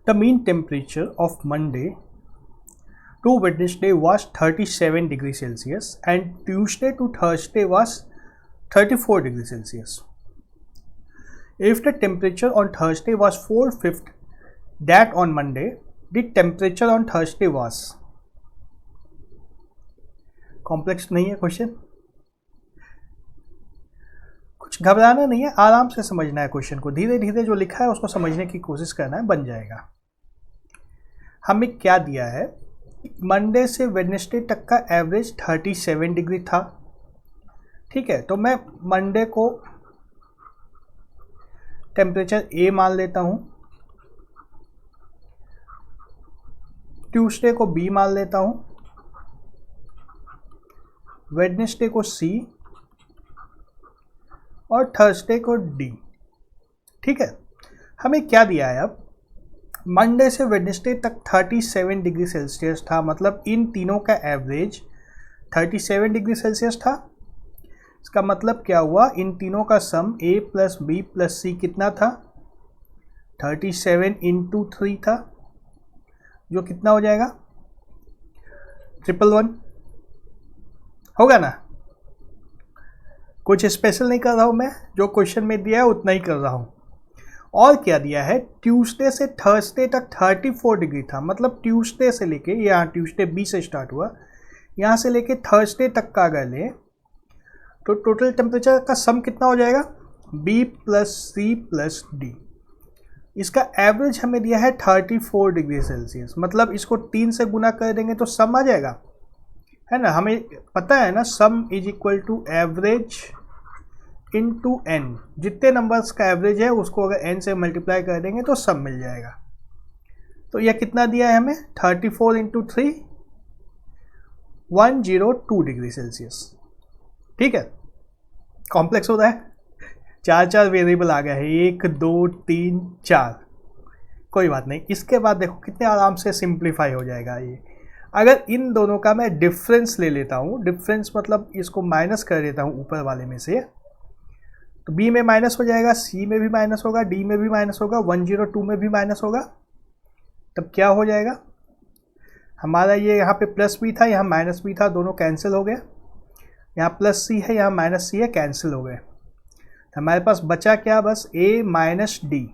The mean temperature of Monday to Wednesday was 37 degrees Celsius and Tuesday to Thursday was 34 degrees Celsius. If the temperature on Thursday was 4/5 that on Monday, the temperature on Thursday was. Complex नहीं है question, कुछ घबराना नहीं है, आराम से समझना है क्वेश्चन को, धीरे धीरे जो लिखा है उसको समझने की कोशिश करना है, बन जाएगा। हमें क्या दिया है, मंडे से वेडनेसडे तक का एवरेज 37 डिग्री था, ठीक है। तो मैं मंडे को टेम्परेचर ए मान लेता हूँ, ट्यूसडे को बी मान लेता हूँ, वेडनेसडे को सी और थर्सडे को डी, ठीक है। हमें क्या दिया है, अब मंडे से वेडनेसडे तक 37 डिग्री सेल्सियस था, मतलब इन तीनों का एवरेज 37 डिग्री सेल्सियस था। इसका मतलब क्या हुआ, इन तीनों का सम a प्लस बी प्लस सी कितना था, 37 इंटू 3 था, जो कितना हो जाएगा 111 होगा ना। कुछ स्पेशल नहीं कर रहा हूँ मैं, जो क्वेश्चन में दिया है उतना ही कर रहा हूँ। और क्या दिया है, ट्यूसडे से थर्सडे तक 34 डिग्री था, मतलब ट्यूसडे से लेके, यहाँ ट्यूसडे बी से स्टार्ट हुआ, यहाँ से लेके थर्सडे तक का अगर ले तो टोटल टेम्परेचर का सम कितना हो जाएगा, B plus C plus D. इसका एवरेज हमें दिया है 34 डिग्री सेल्सियस, मतलब इसको 3 से गुना कर देंगे तो सम आ जाएगा, है ना। हमें पता है ना, sum is equal to average into N, जितने नंबर्स का एवरेज है उसको अगर एन से मल्टीप्लाई कर देंगे तो सम मिल जाएगा। तो यह कितना दिया है हमें, 34 इंटू 3 102 डिग्री सेल्सियस, ठीक है। कॉम्प्लेक्स हो रहा है, चार वेरिएबल आ गया है, 1 2 3 4, कोई बात नहीं। इसके बाद देखो कितने आराम से सिंप्लीफाई हो जाएगा ये। अगर इन दोनों का मैं डिफरेंस ले लेता हूँ, डिफरेंस मतलब इसको माइनस कर देता हूँ ऊपर वाले में से, तो b में माइनस हो जाएगा, c में भी माइनस होगा, d में भी माइनस होगा, 102 में भी माइनस होगा। तब क्या हो जाएगा हमारा, ये यहाँ पे प्लस b था, यहाँ माइनस b था, दोनों कैंसिल हो गए, यहाँ प्लस c है, यहाँ माइनस c है, कैंसिल हो गए। तो हमारे पास बचा क्या, बस a minus D,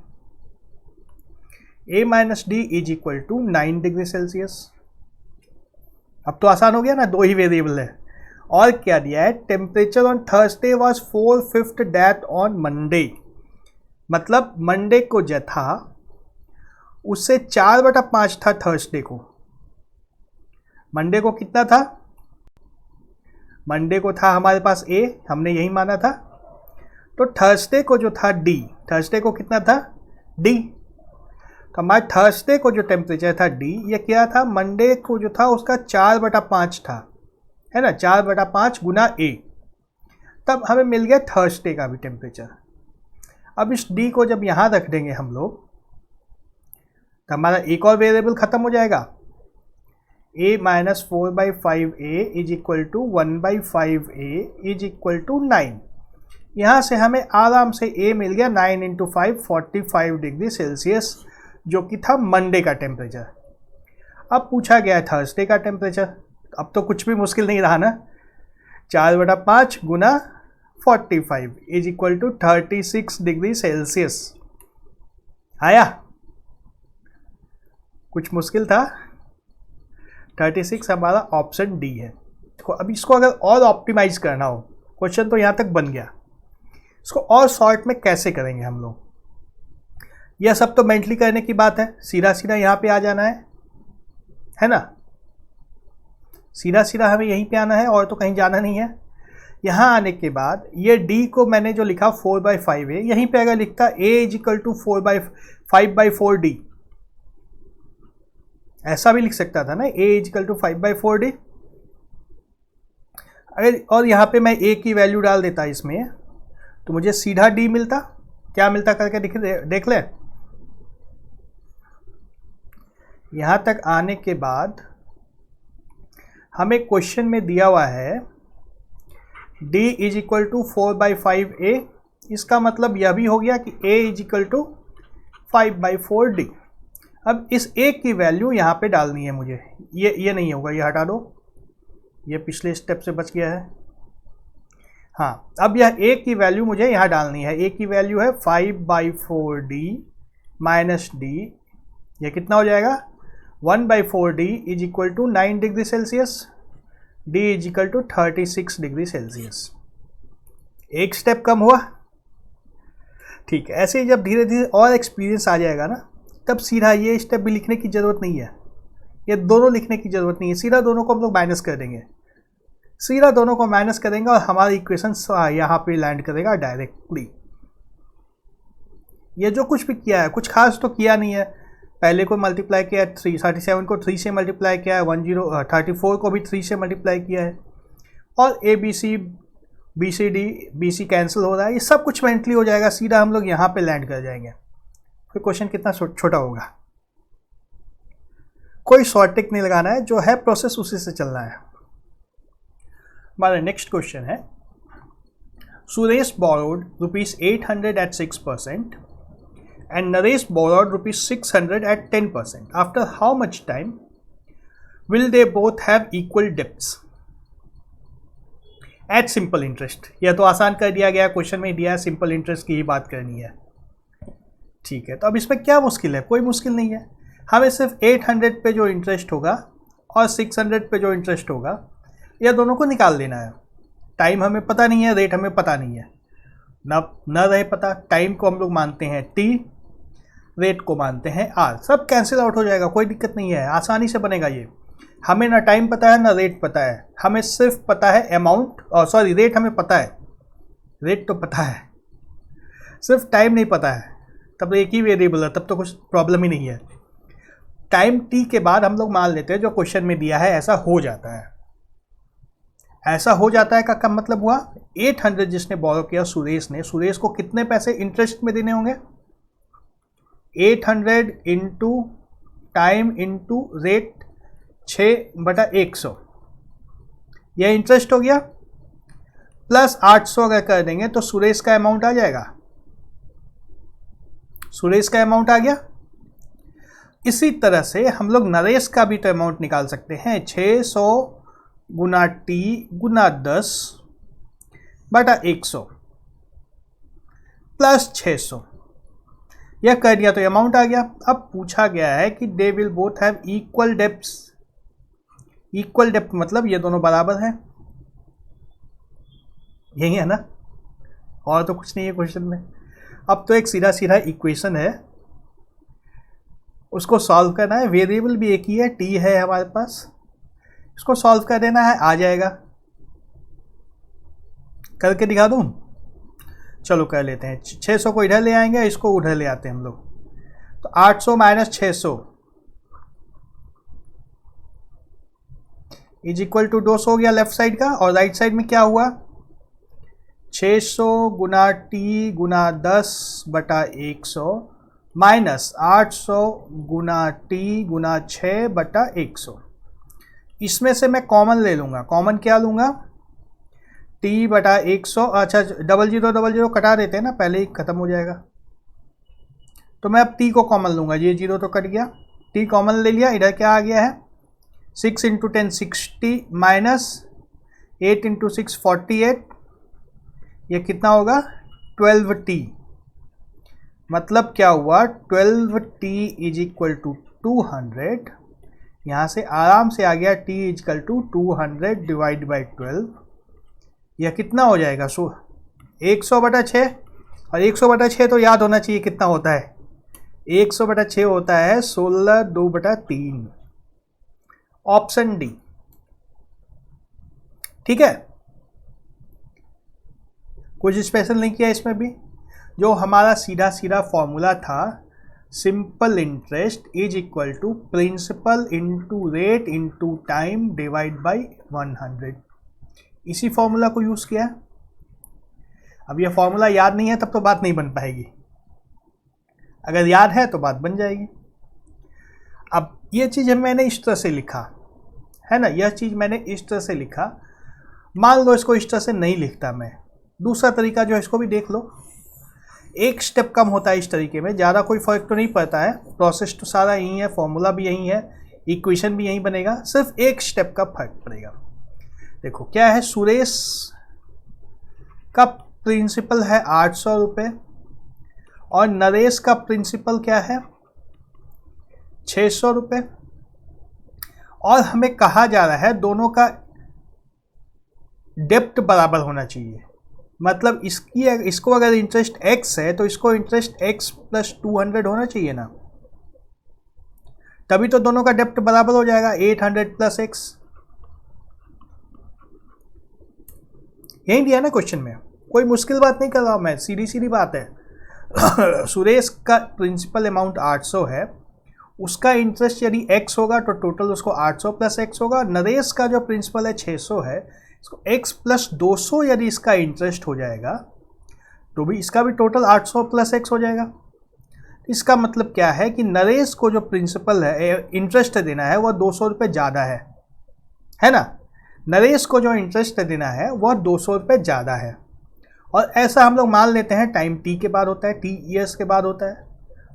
a minus D is equal to 9 degree Celsius. अब तो आसान हो गया ना, दो ही वेरिएबल है। और क्या दिया है, temperature on Thursday was 4/5 that on Monday, मतलब मंडे को जो था उससे 4/5 था थर्सडे को। मंडे को कितना था, मंडे को था हमारे पास a, हमने यही माना था। तो थर्सडे को जो था d, थर्सडे को कितना था d, तो हमारे थर्सडे को जो टेम्परेचर था d, ये क्या था, मंडे को जो था उसका 4/5 था, है ना, 4/5 गुना a। तब हमें मिल गया थर्सडे का भी टेम्परेचर। अब इस d को जब यहाँ रख देंगे हम लोग, तो हमारा एक और वेरिएबल खत्म हो जाएगा, a minus 4/5a is equal to 1/5a is equal to 9। यहाँ से हमें आराम से a मिल गया, 9 इंटू 5 45 डिग्री सेल्सियस, जो कि था मंडे का टेम्परेचर। अब पूछा गया है थर्सडे का टेम्परेचर, अब तो कुछ भी मुश्किल नहीं रहा ना, 4/5 गुना 45 is equal to 36 degree Celsius. आया, कुछ मुश्किल था, 36 हमारा ऑप्शन डी है। अब इसको अगर और ऑप्टिमाइज करना हो, क्वेश्चन तो यहाँ तक बन गया, इसको और शॉर्ट में कैसे करेंगे हम लोग, यह सब तो मेंटली करने की बात है। सीधा सीधा यहाँ पे आ जाना है ना, सीधा सीधा हमें यहीं पे आना है और तो कहीं जाना नहीं है। यहाँ आने के बाद ये d को मैंने जो लिखा 4/5a, यहीं पे अगर लिखता a is equal to 5/4d, ऐसा भी लिख सकता था ना, a is equal to 5/4d। अगर और यहाँ पे मैं a की वैल्यू डाल देता इसमें, तो मुझे सीधा d मिलता। क्या मिलता करके देख ले। यहाँ तक आने के बाद हमें क्वेश्चन में दिया हुआ है d is equal to 4/5a, इसका मतलब यह भी हो गया कि a is equal to 5/4d। अब इस ए की वैल्यू यहाँ पे डालनी है मुझे, ये नहीं होगा, ये हटा दो, ये पिछले स्टेप से बच गया है। हाँ, अब यह ए की वैल्यू मुझे यहाँ डालनी है। ए की वैल्यू है 5/4d माइनस डी, ये कितना हो जाएगा 1/4d is equal to 9 degree Celsius, D is equal to 36 degree Celsius. एक स्टेप कम हुआ। ठीक है, ऐसे ही जब धीरे धीरे और एक्सपीरियंस आ जाएगा ना, तब सीधा ये स्टेप भी लिखने की ज़रूरत नहीं है, ये दोनों लिखने की ज़रूरत नहीं है, सीधा दोनों को हम लोग माइनस कर देंगे, सीधा दोनों को माइनस करेंगे और हमारा इक्वेशन यहाँ पे लैंड करेगा डायरेक्टली। ये जो कुछ भी किया है कुछ खास तो किया नहीं है, पहले को मल्टीप्लाई किया है 37 को 3 से मल्टीप्लाई किया है, 34 को भी 3 से मल्टीप्लाई किया है, और BC कैंसिल हो रहा है, ये सब कुछ मेंटली हो जाएगा, सीधा हम लोग यहाँ पे लैंड कर जाएंगे। फिर क्वेश्चन कितना छोटा होगा, कोई शॉर्ट ट्रिक नहीं लगाना है, जो है प्रोसेस उसी से चलना है। हमारा नेक्स्ट क्वेश्चन है, Suresh borrowed ₹800 at 6% and Naresh borrowed ₹600 at 10%. After how much time will they both have equal debts at simple interest? यह तो आसान कर दिया गया, क्वेश्चन में दिया है सिंपल इंटरेस्ट की ही बात करनी है। ठीक है, तो अब इसमें क्या मुश्किल है, कोई मुश्किल नहीं है, हमें सिर्फ 800 पे जो इंटरेस्ट होगा और 600 पे जो इंटरेस्ट होगा, यह दोनों को निकाल देना है। टाइम हमें पता नहीं है, रेट हमें पता नहीं है, न रहे पता, टाइम को हम लोग मानते हैं t, रेट को मानते हैं r, सब कैंसिल आउट हो जाएगा, कोई दिक्कत नहीं है, आसानी से बनेगा ये। हमें ना टाइम पता है ना रेट पता है, हमें सिर्फ पता है अमाउंट, और सॉरी रेट हमें पता है, रेट तो पता है, सिर्फ टाइम नहीं पता है, तब एक ही वेरिएबल है, तब तो कुछ प्रॉब्लम ही नहीं है। टाइम t के बाद हम लोग मान लेते हैं जो क्वेश्चन में दिया है ऐसा हो जाता है। ऐसा हो जाता है का मतलब हुआ 800 जिसने बोरो किया सुरेश ने, सुरेश को कितने पैसे इंटरेस्ट में देने होंगे, 800 इंटू टाइम इंटू रेट 6/100, यह इंटरेस्ट हो गया, प्लस 800 अगर कर देंगे तो सुरेश का अमाउंट आ जाएगा, सुरेश का अमाउंट आ गया। इसी तरह से हम लोग नरेश का भी तो अमाउंट निकाल सकते हैं, 600 गुना t गुना 10/100 प्लस 600, यह कर दिया तो अमाउंट आ गया। अब पूछा गया है कि they will both have equal debts, equal depth मतलब ये दोनों बराबर हैं, यही है ना, और तो कुछ नहीं है क्वेश्चन में। अब तो एक सीधा सीधा इक्वेशन है, उसको सॉल्व करना है, वेरिएबल भी एक ही है, t है हमारे पास, इसको सॉल्व कर देना है, आ जाएगा। करके दिखा दूं, चलो कर लेते हैं। 600 को इधर ले आएंगे, इसको उधर ले आते हैं हम लोग, तो 800 माइनस 600 इज इक्वल टू 200 हो गया लेफ्ट साइड का, और राइट साइड में क्या हुआ 600 गुना t गुना 10/100 माइनस 800 गुना t गुना 6/100। इसमें से मैं कॉमन ले लूँगा, कॉमन क्या लूँगा t/100, अच्छा 00 कटा देते हैं ना, पहले ही ख़त्म हो जाएगा, तो मैं अब t को कॉमन लूँगा, ये 0 तो कट गया, t कॉमन ले लिया, इधर क्या आ गया है 6 × 10 60 माइनस 8 × 6 48, ये कितना होगा 12t, मतलब क्या हुआ 12t इज इक्वल टू 200, यहाँ से आराम से आ गया t is equal to 200 divide by 12, यह कितना हो जाएगा 100/6, और 100/6 तो याद होना चाहिए कितना होता है, 100/6 होता है 16/2/3, ऑप्शन डी। ठीक है, कुछ स्पेशल नहीं किया इसमें भी, जो हमारा सीधा सीधा फॉर्मूला था, simple interest is equal to principal into rate into time divide by 100, इसी फॉर्मूला को यूज़ किया। अब यह फॉर्मूला याद नहीं है तब तो बात नहीं बन पाएगी, अगर याद है तो बात बन जाएगी। अब यह चीज़ मैंने इस तरह से लिखा है ना, यह चीज़ मैंने इस तरह से लिखा, मान लो इसको इस तरह से नहीं लिखता मैं, दूसरा तरीका जो है इसको भी देख लो, एक स्टेप कम होता है इस तरीके में, ज़्यादा कोई फ़र्क तो नहीं पड़ता है, प्रोसेस तो सारा यही है, फॉर्मूला भी यही है, इक्वेशन भी यही बनेगा, सिर्फ एक स्टेप का फर्क पड़ेगा। देखो क्या है, सुरेश का प्रिंसिपल है 800 रुपये और नरेश का प्रिंसिपल क्या है 600 रुपये, और हमें कहा जा रहा है दोनों का डेप्ट बराबर होना चाहिए। मतलब इसको अगर इंटरेस्ट x है तो इसको इंटरेस्ट x प्लस 200 होना चाहिए ना, तभी तो दोनों का डेप्ट बराबर हो जाएगा 800 प्लस x। यही दिया ना क्वेश्चन में, कोई मुश्किल बात नहीं कर रहा हूं मैं, सीधी सीधी बात है। सुरेश का प्रिंसिपल अमाउंट 800 है, उसका इंटरेस्ट यदि x होगा तो टोटल उसको 800 प्लस x होगा। नरेश का जो प्रिंसिपल है 600 है, इसको x प्लस 200 यदि इसका इंटरेस्ट हो जाएगा तो भी इसका भी टोटल 800 प्लस x हो जाएगा। इसका मतलब क्या है कि नरेश को जो प्रिंसिपल है इंटरेस्ट देना है वह 200 रुपये ज़्यादा है ना। नरेश को जो इंटरेस्ट देना है वह 200 रुपये ज़्यादा है, और ऐसा हम लोग मान लेते हैं टाइम t के बाद होता है, t ईयर्स के बाद होता है।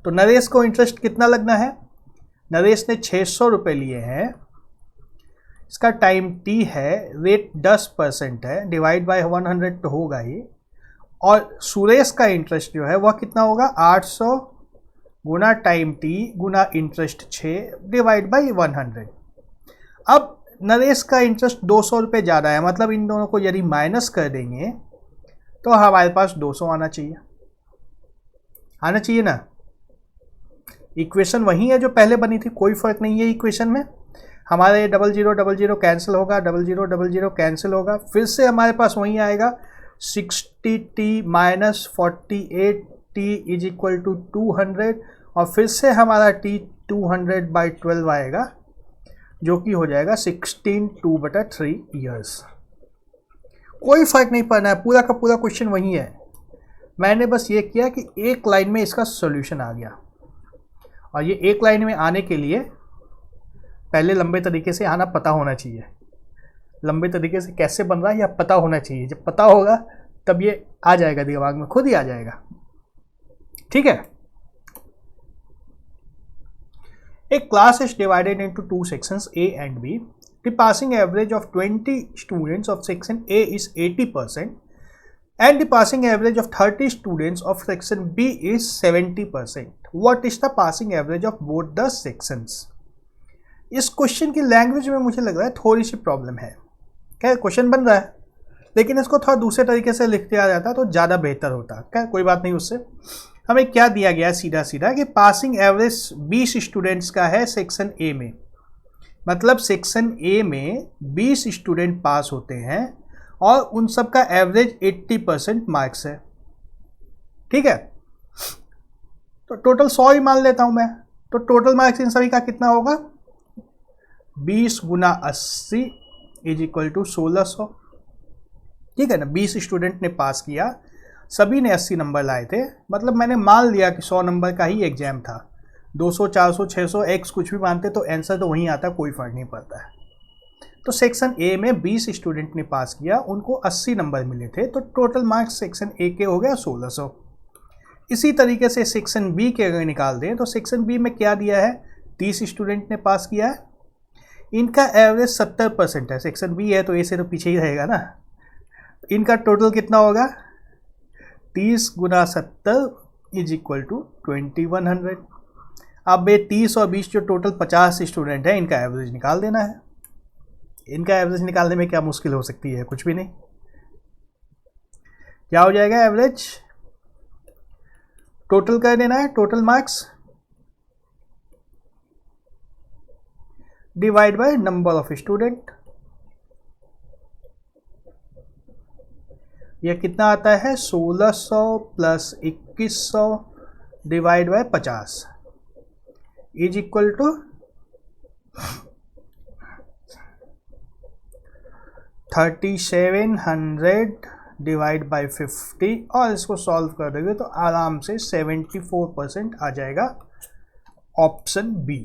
तो नरेश को इंटरेस्ट कितना लगना है, नरेश ने 600 रुपये लिए हैं, इसका टाइम t है, रेट 10% है, डिवाइड बाय 100 तो होगा ही, और सुरेश का इंटरेस्ट जो है वह कितना होगा 800 गुना टाइम t गुना इंटरेस्ट 6 डिवाइड बाई 100। अब नरेश का इंटरेस्ट 200 रुपये ज़्यादा है, मतलब इन दोनों को यदि माइनस कर देंगे तो हमारे पास 200 आना चाहिए ना। इक्वेशन वही है जो पहले बनी थी, कोई फर्क नहीं है इक्वेशन में। हमारे 0000 कैंसिल होगा, 0000 कैंसिल होगा, फिर से हमारे पास वही आएगा 60t minus 48t is equal to 200, और फिर से हमारा t 200/12 आएगा जो कि हो जाएगा 16/2/3 ईयर्स। कोई फर्क नहीं पड़ना है, पूरा का पूरा क्वेश्चन वही है। मैंने बस ये किया कि एक लाइन में इसका सॉल्यूशन आ गया, और ये एक लाइन में आने के लिए पहले लंबे तरीके से आना पता होना चाहिए। लंबे तरीके से कैसे बन रहा है यह पता होना चाहिए, जब पता होगा तब ये आ जाएगा दिमाग में, खुद ही आ जाएगा। ठीक है। A class is divided into two sections A and B. The passing average of 20 students of section A is 80% and the passing average of 30 students of section B is 70%. What is the passing average of both the sections? इस question की language में मुझे लग रहा है थोड़ी सी problem है। क्या क्वेश्चन बन रहा है, लेकिन इसको थोड़ा दूसरे तरीके से लिखते आ जाता तो ज़्यादा बेहतर होता। क्या कोई बात नहीं, उससे हमें क्या दिया गया है सीधा सीधा कि पासिंग एवरेज 20 स्टूडेंट्स का है सेक्शन ए में, मतलब सेक्शन ए में 20 स्टूडेंट पास होते हैं और उन सब का एवरेज 80% मार्क्स है। ठीक है, तो टोटल 100 ही मान लेता हूं मैं, तो टोटल मार्क्स इन सभी का कितना होगा 20 गुना 80 इज इक्वल टू 1600। ठीक है ना, 20 स्टूडेंट ने पास किया, सभी ने 80 नंबर लाए थे, मतलब मैंने मान लिया कि 100 नंबर का ही एग्जाम था। 200 400 600 x कुछ भी मानते तो आंसर तो वहीं आता, कोई फर्क नहीं पड़ता है। तो सेक्शन ए में 20 स्टूडेंट ने पास किया, उनको 80 नंबर मिले थे, तो टोटल मार्क्स सेक्शन ए के हो गया 1600। इसी तरीके से सेक्शन बी के अगर निकाल दें तो सेक्शन बी में क्या दिया है 30 स्टूडेंट ने पास किया है, इनका एवरेज 70% है। सेक्शन बी है तो ए से तो पीछे ही रहेगा ना। इनका टोटल कितना होगा 30 गुना 70 इज इक्वल टू 2100। अब ये 30 और 20 जो टोटल 50 स्टूडेंट है, इनका एवरेज निकाल देना है। इनका एवरेज निकालने में क्या मुश्किल हो सकती है, कुछ भी नहीं। क्या हो जाएगा एवरेज, टोटल कर देना है, total marks divide by number of student. यह कितना आता है 1600 plus 2100 divide by 50 is equal to 3700 divide by 50, और इसको सॉल्व कर देंगे तो आराम से 74% आ जाएगा ऑप्शन बी।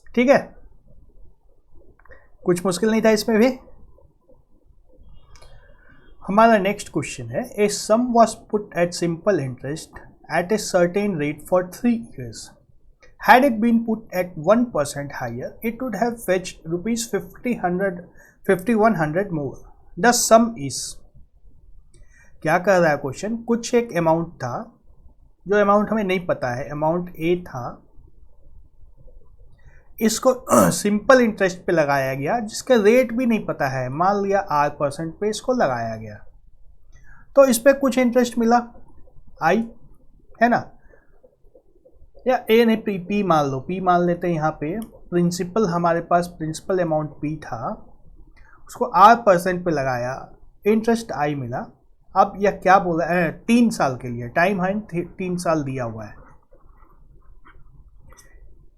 ठीक है, कुछ मुश्किल नहीं था इसमें भी। हमारा नेक्स्ट क्वेश्चन है, a sum was put at simple interest at a certain rate for 3 years. Had it been put at 1% higher, it would have fetched rupees 5100 more. The sum is. क्या कर रहा है क्वेश्चन, कुछ एक amount था, जो amount हमें नहीं पता है, अमाउंट ए था, इसको सिंपल इंटरेस्ट पे लगाया गया जिसका रेट भी नहीं पता है, मान लिया R% पे इसको लगाया गया, तो इस पे कुछ इंटरेस्ट मिला आई, है ना, या ए नहीं पी मान लो, पी मान लेते हैं। यहाँ पे प्रिंसिपल, हमारे पास प्रिंसिपल अमाउंट पी था, उसको R% पे लगाया, इंटरेस्ट आई मिला। अब यह क्या बोला है, 3 साल के लिए, टाइम है 3 साल दिया हुआ है,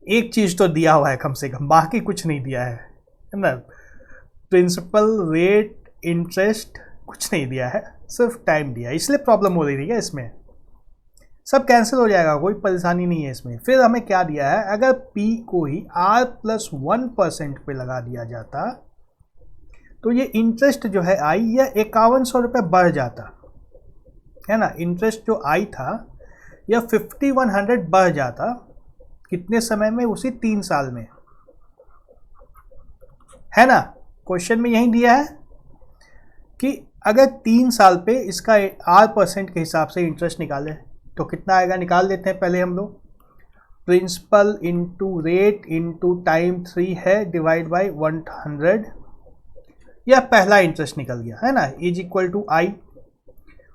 एक चीज तो दिया हुआ है कम से कम, बाकी कुछ नहीं दिया है ना, प्रिंसिपल, रेट, इंटरेस्ट कुछ नहीं दिया है, सिर्फ टाइम दिया है, इसलिए प्रॉब्लम हो रही थी क्या इसमें। सब कैंसिल हो जाएगा, कोई परेशानी नहीं है इसमें। फिर हमें क्या दिया है, अगर P को ही R+1% पे लगा दिया जाता तो ये इंटरेस्ट जो है आई, यह 5100 रुपये बढ़ जाता, है ना। इंटरेस्ट जो आई था यह 5100 बढ़ जाता, कितने समय में, उसी 3 साल में, है ना। क्वेश्चन में यही दिया है कि अगर 3 साल पे इसका R% के हिसाब से इंटरेस्ट निकाले तो कितना आएगा, निकाल लेते हैं पहले हम लोग। Principal into rate into time 3 है, डिवाइड बाई 100, यह पहला इंटरेस्ट निकल गया, है ना, इज इक्वल टू आई।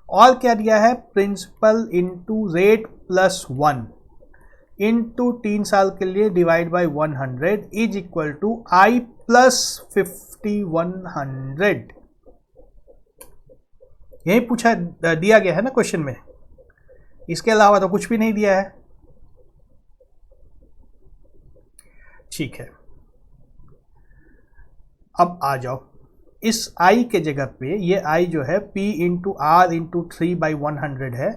और क्या दिया है, principal into rate plus 1 into 3 साल के लिए divide by 100 is equal to I plus 5100। यही पूछा, दिया गया है ना क्वेश्चन में, इसके अलावा तो कुछ भी नहीं दिया है। ठीक है, अब आ जाओ, इस i के जगह पे ये i जो है p इंटू आर इंटू 3/100 है,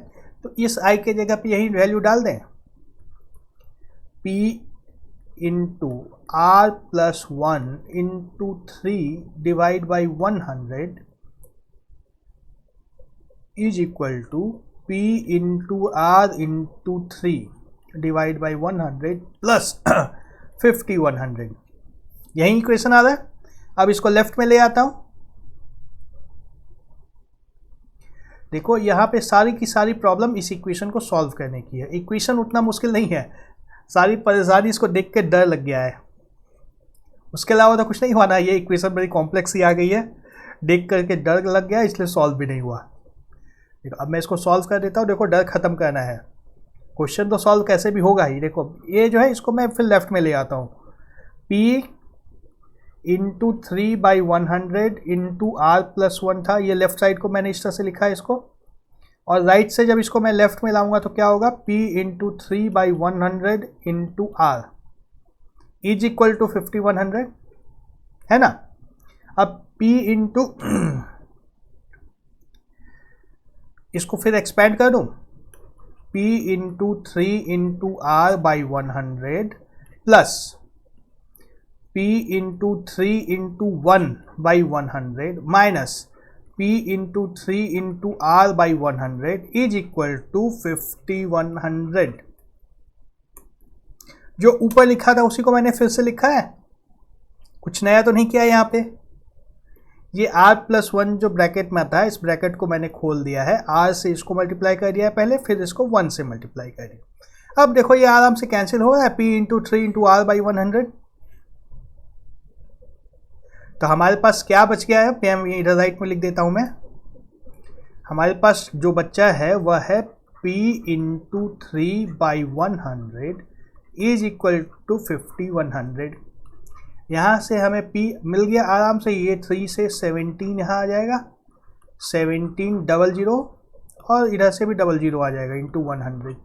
तो इस i के जगह पे यही वैल्यू डाल दें, p into R plus 1 into 3 divide by 100 is equal to p into R into 3 divide by 100 plus 5100। यही इक्वेशन आ रहा है। अब इसको लेफ्ट में ले आता हूं, देखो यहाँ पे सारी की सारी प्रॉब्लम इस इक्वेशन को सॉल्व करने की है। इक्वेशन उतना मुश्किल नहीं है, सारी परेशानी इसको देख के डर लग गया है, उसके अलावा तो कुछ नहीं हुआ ना। ये इक्वेशन बड़ी कॉम्प्लेक्स ही आ गई है, देख करके डर लग गया, इसलिए सॉल्व भी नहीं हुआ। देखो अब मैं इसको सॉल्व कर देता हूँ, देखो डर खत्म करना है, क्वेश्चन तो सॉल्व कैसे भी होगा ही। देखो ये जो है इसको मैं फिर लेफ्ट में ले आता हूँ, p into 3/100 into R plus 1 था, ये लेफ्ट साइड को मैंने इस तरह से लिखा है इसको, और राइट से जब इसको मैं लेफ्ट में लाऊंगा तो क्या होगा, p into 3/100 into R is equal to 5100, है ना। अब p इंटू इसको फिर एक्सपेंड कर दूं, p into 3 into R by 100 plus p into 3 into 1 by 100 minus p into 3 into R by 100 is equal to 5100। जो ऊपर लिखा था उसी को मैंने फिर से लिखा है, कुछ नया तो नहीं किया यहाँ पे। ये r+1 जो ब्रैकेट में आता है, इस ब्रैकेट को मैंने खोल दिया है, r से इसको मल्टीप्लाई कर दिया है पहले, फिर इसको 1 से मल्टीप्लाई कर दिया। अब देखो ये आराम से कैंसिल हो रहा है, p into 3 into R by 100, तो हमारे पास क्या बच गया है, मैं इधर राइट में लिख देता हूं मैं। हमारे पास जो बच्चा है वह है p into 3/100 is equal to 5100। यहाँ से हमें p मिल गया आराम से, ये 3 से 17 यहाँ आ जाएगा, 1700 और इधर से भी 00 आ जाएगा, इंटू 100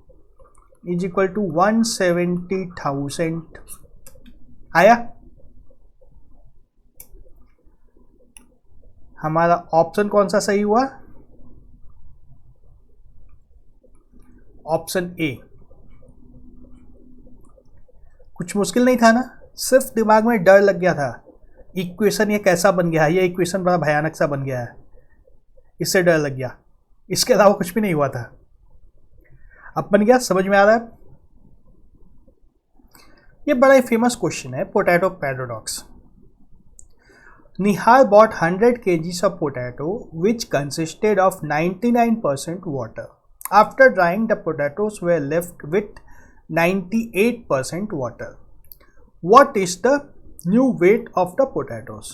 इज इक्वल टू 170,000 आया। हमारा ऑप्शन कौन सा सही हुआ, ऑप्शन ए। कुछ मुश्किल नहीं था ना, सिर्फ दिमाग में डर लग गया था, इक्वेशन ये कैसा बन गया है, ये इक्वेशन बड़ा भयानक सा बन गया है, इससे डर लग गया, इसके अलावा कुछ भी नहीं हुआ था। अब बन गया, समझ में आ रहा है? ये बड़ा ही फेमस क्वेश्चन है, potato paradox. Nihal bought 100 kgs of potato which consisted of 99% water. After drying, the potatoes were left with 98% water. What is the new weight of the potatoes?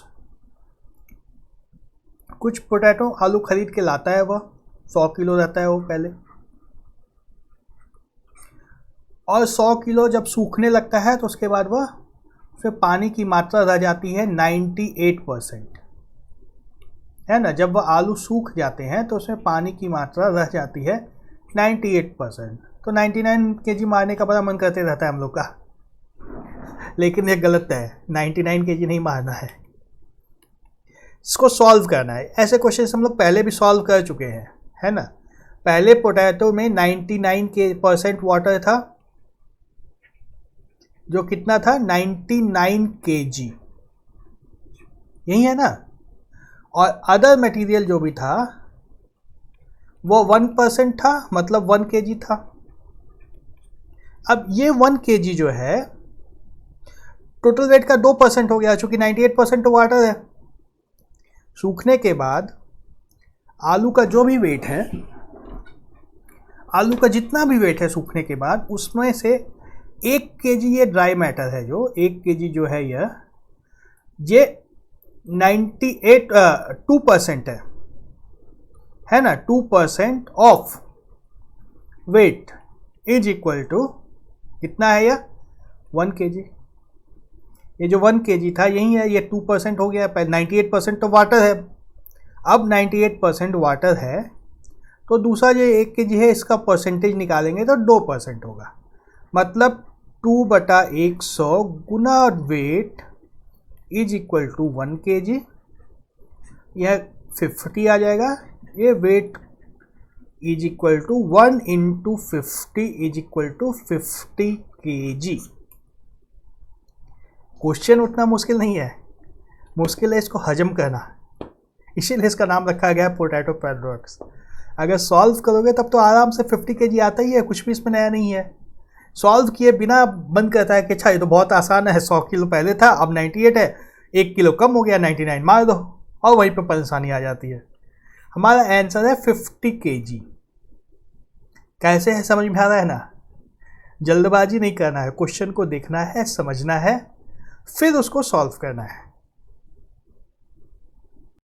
कुछ पोटैटो आलू खरीद के लाता है, वह 100 किलो रहता है वो पहले, और 100 किलो जब सूखने लगता है तो उसके बाद वह उसमें पानी की मात्रा रह जाती है 98%, है ना। जब वह आलू सूख जाते हैं तो उसमें पानी की मात्रा रह जाती है 98%। तो 99 केजी मारने का बड़ा मन करते रहता है हम लोग का, लेकिन ये गलत है, 99 केजी नहीं मारना है, इसको सॉल्व करना है। ऐसे क्वेश्चन हम लोग पहले भी सॉल्व कर चुके हैं, है ना। पहले पोटैटो में 99% वाटर था, जो कितना था 99 केजी, यही है ना। और अदर मटेरियल जो भी था वो 1% था, मतलब 1 केजी था। अब ये 1 केजी जो है टोटल वेट का 2% हो गया, चूंकि 98% तो वाटर है। सूखने के बाद आलू का जो भी वेट है, आलू का जितना भी वेट है सूखने के बाद, उसमें से 1 केजी ये ड्राई मैटर है, जो 1 केजी जो है ये 2% है ना। 2% of weight is equal to कितना है, यह 1 केजी। ये जो 1 केजी था यही है, ये 2% हो गया। 98% तो वाटर है, अब 98% वाटर है तो दूसरा जो 1 केजी है इसका परसेंटेज निकालेंगे तो 2% होगा, मतलब 2/100 गुना weight is equal to 1 kg, यह 50 आ जाएगा। ये weight is equal to 1 × 50 is equal to 50 kg. Question उतना मुश्किल नहीं है, मुश्किल है इसको हजम करना, इसीलिए इसका नाम रखा गया है पोटैटो पैराडॉक्स। अगर सॉल्व करोगे तब तो आराम से 50 केजी आता ही है, कुछ भी इसमें नया नहीं है। सॉल्व किए बिना बंद करता है कि अच्छा ये तो बहुत आसान है, 100 किलो पहले था अब 98 है, 1 किलो कम हो गया 99 मार दो, और वहीं पे परेशानी आ जाती है। हमारा आंसर है 50 केजी। कैसे है, समझ में आ रहा है ना। जल्दबाजी नहीं करना है, क्वेश्चन को देखना है, समझना है, फिर उसको सॉल्व करना है।